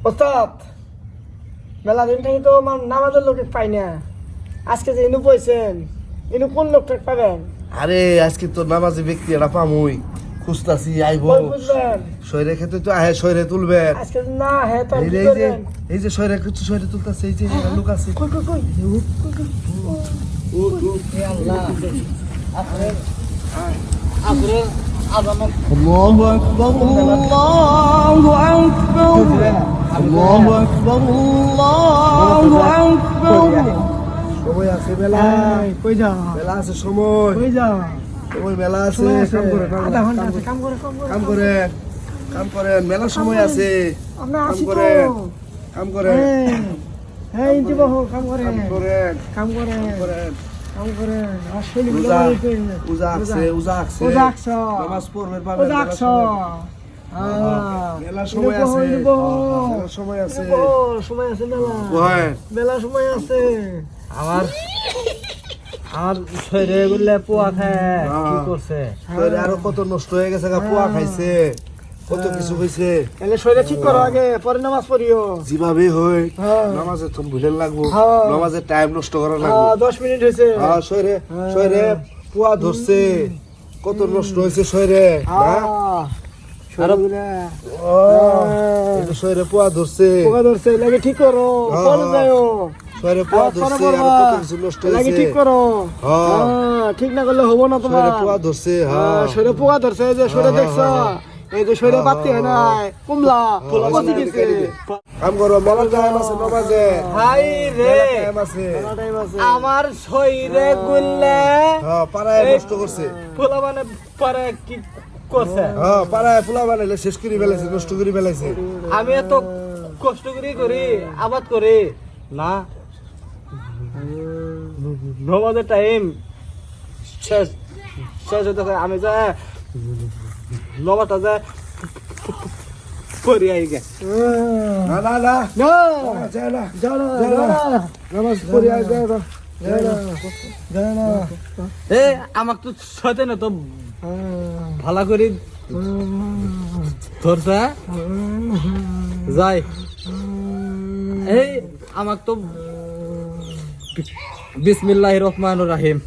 ওস্তাদ মেলা দিন থেকে তো নামাজের লোক পাই না, আজকে যে ইনু পয়ছেন ইনু কোন লোকটা পাবেন? আরে আজকে তো নামাজি ব্যক্তি এটা পামুই খুঁজতাছি আইব কই বুঝবেন? শরীরে খেতে তো আহে শরীরে তুলবেন আজকে না হে তো এই কি যে করবেন? এই যে শরীরে কিছু শরীরে তুলতাছে এই যে লোক আছে কই কই কই এ আল্লাহ আপনার আপনার আজানত আল্লাহু আকবার আল্লাহু আকবার আল্লাহু আকবার আল্লাহু আকবার সময় আছে মেলা কই যা মেলা আছে সময় কই যা সময় মেলা আছে কাম করে আধা ঘন্টা আছে, কাম করে কাম করে মেলা সময় আছে আমরা কাম আসি তো করে কাম করে এই জীব কাম করে কাম করে কাম করে করে কাম করে আসলে উজা উজা আছে উজা আকছ নামাজ পড়বে পাবে উজা আকছ মেলা সময় আছে মেলা সময় আছে সময় আছে মেলা ওই মেলা সময় আছে। আমার আমার শরীরে গুলে পোয়া খায় কি করছে তোর আরো কত নষ্ট হয়ে গেছে গা পোয়া খাইছে কত কিছু হইছে তাহলে শরীরে ঠিক করো আগে, পরে নামাজ পড়িও। যেভাবে হই হ্যাঁ। নামাজে তো ভুলেন লাগবো হ্যাঁ। নামাজের টাইম নষ্ট করা লাগবো 10 মিনিট হয়েছে। হ্যাঁ শরীরে শরীরে পোয়া ধরছে কত নষ্ট হয়েছে শরীরে না ও এই তো শরীরে পোয়া ধরছে পোকা ধরছে, লাগে ঠিক করো, হ্যাঁ, পরে হ্যাঁ। যাও। শরীরে পোয়া ধরছে আর কত কিছু নষ্ট লাগে হয়েছে ঠিক করো। হ্যাঁ। ঠিক না করলে হবো না তোমার। শরীরে পোয়া ধরছে হ্যাঁ শরীরে পোকা ধরছে, এই যে শরীরে হ্যাঁ, দেখছো, হ্যাঁ, এই যে শরীরে বাতি হয় নাই, কুমলা পচি গেছে। কাম করো মেলা টাইম আছে নামাজে হাই রে টাইম আছে টাইম আছে। আমার শরীরে গুলে হ্যাঁ পাড়ায় নষ্ট করছে পোলা মানে পরে কি করছে হ্যাঁ পাড়ায় ফুলা বানাইলে শেষ করে ফেলাইছে নষ্ট করে ফেলাইছে আমি এত কষ্ট করি আবাদ করি না নমাজের টাইম শেষ শেষ হতে আমি যা নমাজটা যা পড়ি আই গে না না না না, যায় না যাও না, যাও যাও না। না। নামাজ পড়ি আয় যায় না যায় না যাও না। এ আমাক তো ছয়তে না তো ভালো করে ধরছে যাই এই আমাক তো বিসমিল্লাহির রহমানির রহিম